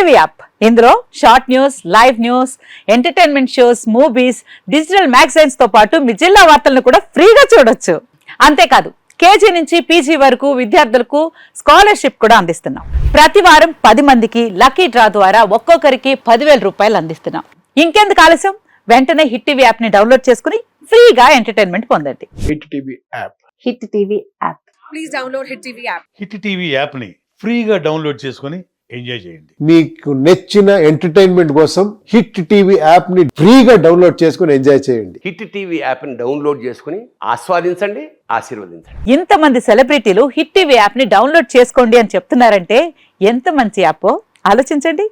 TV app ఇందులో short news, live news, entertainment shows, movies, digital magazines తో పాటు మీ జిల్లా వార్తలను కూడా ఫ్రీగా చూడొచ్చు. అంతేకాదు కేజీ నుంచి పీజీ వరకు విద్యార్థులకు స్కాలర్షిప్ కూడా అందిస్తున్నాం. ప్రతి వారం 10 మందికి లక్కీ డ్రా ద్వారా ఒక్కొక్కరికి 10,000 రూపాయలు అందిస్తున్నాం. ఇంకెందుకు ఆలస్యం, వెంటనే హిట్ టీవీ యాప్ ని డౌన్లోడ్ చేసుకుని ఫ్రీగా ఎంటర్టైన్మెంట్ పొందండి. Hit TV app. Hit TV app. Please download hit TV app. Hit TV app ని ఫ్రీగా డౌన్లోడ్ చేసుకుని ఎంజాయ్ చేయండి. మీకు నచ్చిన ఎంటర్టైన్మెంట్ కోసం హిట్ టీవీ యాప్ ని ఫ్రీగా డౌన్లోడ్ చేసుకుని ఎంజాయ్ చేయండి. హిట్ టీవీ యాప్ ని డౌన్లోడ్ చేసుకుని ఆస్వాదించండి, ఆశీర్వదించండి. ఇంతమంది సెలబ్రిటీలు హిట్ టీవీ యాప్ ని డౌన్లోడ్ చేసుకోండి అని చెప్తున్నారంటే ఎంత మంచి యాప్ ఆలోచించండి.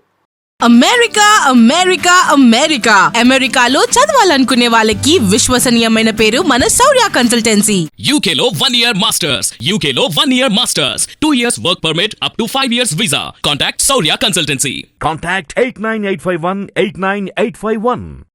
అమెరికా అమెరికా అమెరికా అమెరికాలో చదవాలనుకునే వాళ్ళకి విశ్వసనీయమైన పేరు మన శౌర్య కన్సల్టెన్సీ. UK లో 1 year masters, UK లో 1 year masters, 2 years work permit up to 5 years visa. Contact Saurya Consultancy. Contact 89851 89851.